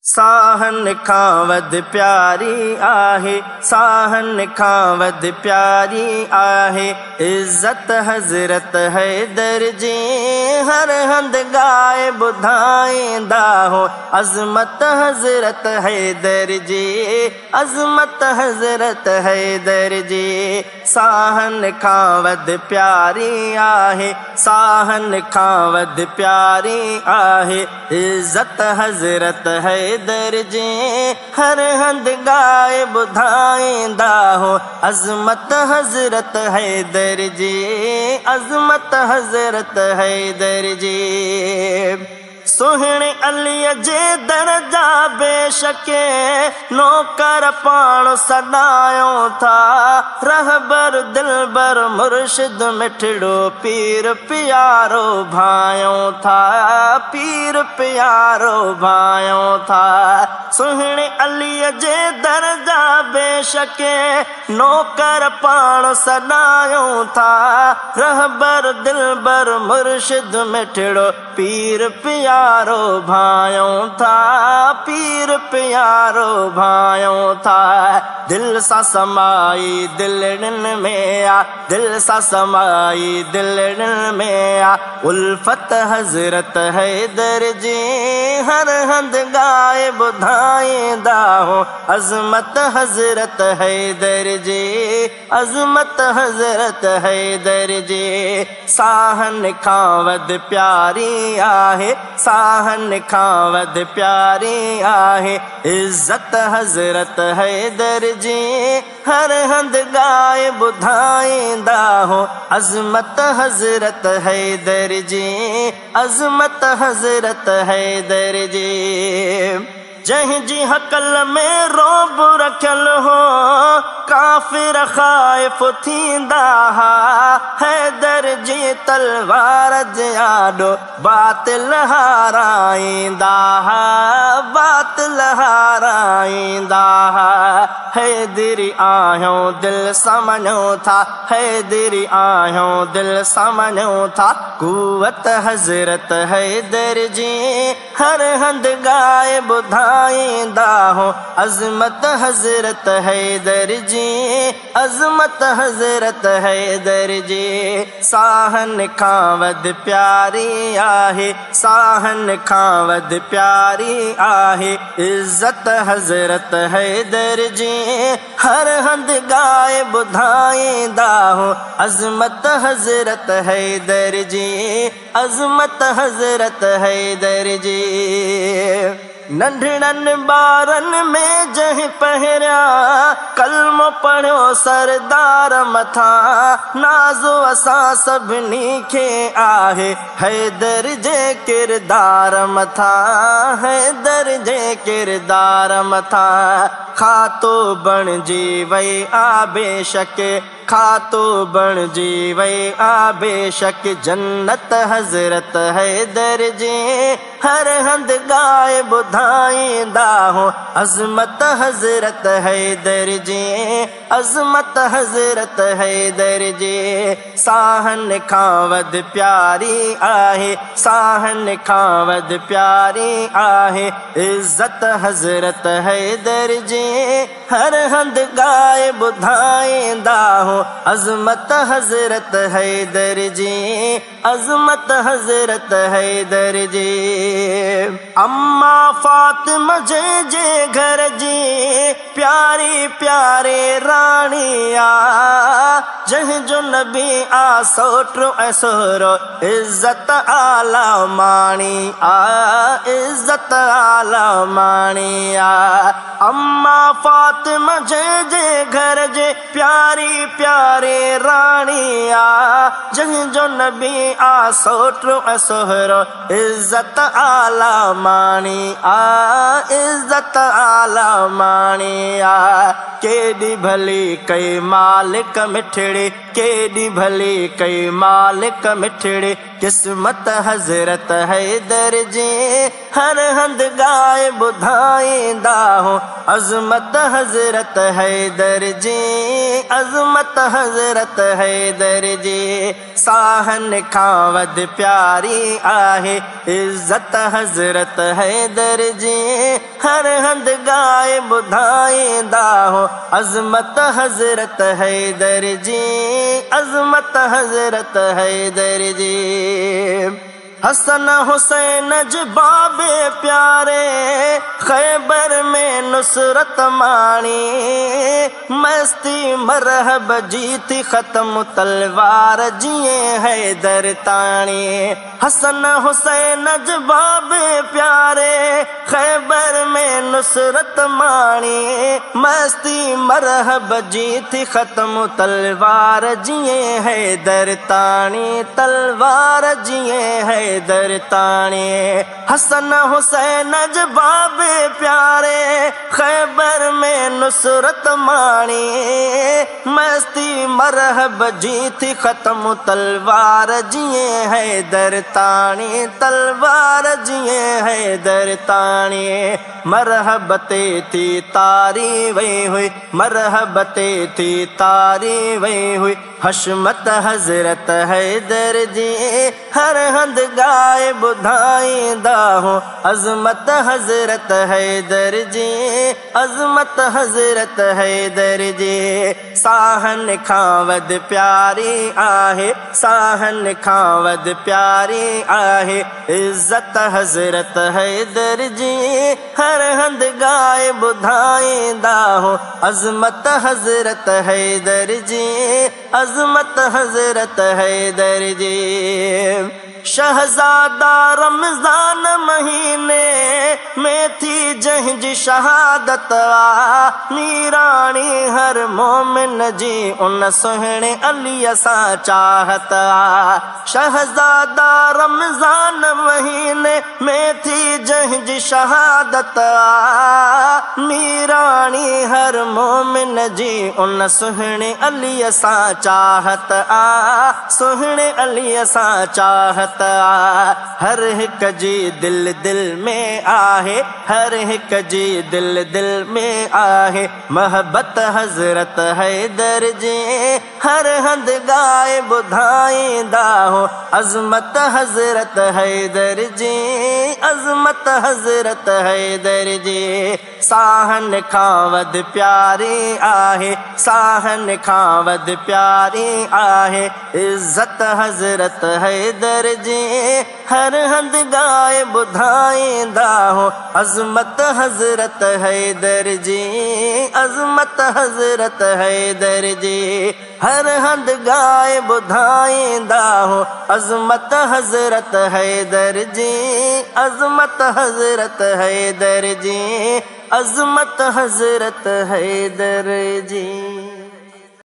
साहन खां वध प्यारी आहे, साहन खां वध प्यारी आहे। इज्जत हज़रत हैदर जी हर हंध गाए ॿुधाईंदा हो। अज़मत हज़रत हैदर जी, अज़मत हज़रत हैदर जी। साहन खां वध प्यारी आहे, साहन खां वध प्यारी आहे। इज्जत हज़रत हैदर जी हर हंध गाए ॿुधाईंदा हो। अज़मत हज़रत हैदर जी, अज़मत हज़रत हैदर जी। सुहिणे अलीअ जे दरजा बेशके नौकर पाण सॾायूं था। रहबर दिलबर मुर्शिद मिठड़ो पीर प्यारो भायूं था, पीर प्यारो भायूं था। सुहिणे अलीअ जे दरजा बेशके नौकर पाण सॾायूं था। रहबर दिलबर मुर्शिद मिठड़ो पीर प्यारो भायूं था, पीर प्यारो भायूं था। दिल सां समाई दिलड़नि में आ, दिल सां समाई दिलड़नि में आ। उल्फत हज़रत हैदर जी हर हंध गाए ॿुधाईंदा हो। अज़मत हज़रत हैदर जी, अज़मत हज़रत हैदर जी। साहन खां वध प्यारी आहे, साहन खां वध प्यारी आहे। इज्जत हज़रत हैदर जी हर हंध गाए ॿुधाईंदा हो। अज़मत हज़रत हैदर जी, अज़मत हज़रत हैदर जी। जंहिंजी हकल में रोब रखियल हो काफ़िर ख़ाइफ़ थींदा हा। हैदर जी तलवार जे आॾो बातिल हाराईंदा हा, बातिल हाराईंदा हा। हैदरी आहियूं दिल सां मञूं था, हैदरी आहियूं दिल सां मञूं था। क़ुव्वत हज़रत हैदर जी हर हंध गाए ॿुधाईंदा हो। अज़मत हज़रत हैदर जी, अज़मत हज़रत हैदर जी। साहन खां वध प्यारी आहे, साहन खां वध प्यारी आहे। इज्जत हज़रत हैदर जी हर हंध गाए ॿुधाईंदा हो। अज़मत हज़रत हैदर जी, अज़मत हज़रत हैदर जी। नंढड़नि ॿारनि में जंहिं पहिरिया कलमो पढ़ियो सरदार मथां। नाज़ो असां सभिनी खे आहे हैदर जे किरदार मथां, हैदर जे किरदार मथां। खातो बणिजी वई आ बेशक, खातो बणिजी वई आ बेशक। जन्नत हज़रत हैदर जी हर हंध गाए ॿुधाईंदा हो। अज़मत हज़रत हैदर जी, अज़मत हज़रत हैदर जी। साहन खां वध प्यारी आहे, साहन खां वध प्यारी आहे। इज्जत हज़रत हैदर जी हर हंध गाए ॿुधाईंदा हो। अज़मत हज़रत हैदर जी, अज़मत हज़रत हैदर जी। अम्मा फातिमा जे घर जी प्यारी प्यारे राणी आ। जंहिंजो नबी आ सोटो ऐं सोहरो इज्जत आला माणी आ, इज्जत आला माणी आ। अम्मा फातिमा जे घर जे प्यारी प्यारे राणी आ। जंहिंजो नबी आ सोटो ऐं सोहरो इज्जत आला माणी आ, इज्जत आला माणी आ। केॾी भली कई मालिक मिठड़ी, केॾी भली कई मालिक मिठड़ी। किस्मत हज़रत हैदर जी हर हंध गाए ॿुधाईंदा हो। अज़मत हज़रत हैदर जी, अज़मत हज़रत हैदर जी। साहन खां वध प्यारी आहे, इज्जत हज़रत हैदर जी हर गाए ॿुधाईंदा हो अज़मत हज़रत हैदर जी, अज़मत हज़रत हैदर जी। हसन हुसैन बाबे प्यारे खैबर में नुसरत माणी, मस्ती मरहब जीती ख़त्म तलवार जिए हैदर ताणी। हसन हुसैन बाबे प्यारे खैबर में नुसरत माणी, मस्ती मरहब जीती ख़त्म तलवार जिए हैदर ताणी, तलवार जिए हैदर ताणी। हसन हुसैन बाबे प्यारे खैबर में नुसरत माणी, मस्ती मरहब जीती ख़त्म तलवार जिए हैदर ताणी, तलवार जिए हैदर ताणी। मरहबते थी तारी वही हुई, मरहबते थी तारी वही हुई हशमत हज़रत हैदर जी। हर हंद गाए ॿुधाईंदा हो अज़मत हज़रत हैदर जी, अज़मत हज़रत हैदर जी। साहन खां वध प्यारी आहे, साहन खां वध प्यारी आहे इज़्ज़त हज़रत हैदर जी। हर हंद गाए ॿुधाईंदा हो अज़मत हज़रत हैदर जी, अज़मत हज़रत हैदर जी। शहजादा रमज़ान महीने में थी जंहिंजी शहादत आ, मीराणी हर मोमिन जी उन सुहिणे अलीअ सां चाहत आ। शहजादा रमज़ान महीने में थी जंहिंजी शहादत आ, मीराणी हर मोमिन जी उन सुहिणे अलीअ सां चाहत आ, सुहिणे अलीअ सां चाहत आ। हर हिक जी दिल दिल में आहे, हर हिक जी दिल दिल में आहे मोहब्बत हज़रत हैदर जी। हर हंद गाए ॿुधाईंदा हो अज़मत हज़रत हैदर जी, अज़मत हज़रत हैदर जी। साहन खां वध प्यारी आहे, साहन खां वध प्यारी आहे इज़्ज़त हज़रत हैदर जी। हर हंद गाए ॿुधाईंदा हो अज़मत हज़रत हैदर जी, अज़मत हज़रत हैदर जी। हर हंद गाए ॿुधाईंदा हो अज़मत हज़रत हैदर जी, अज़मत हज़रत हैदर जी, अज़मत हज़रत हैदर जी।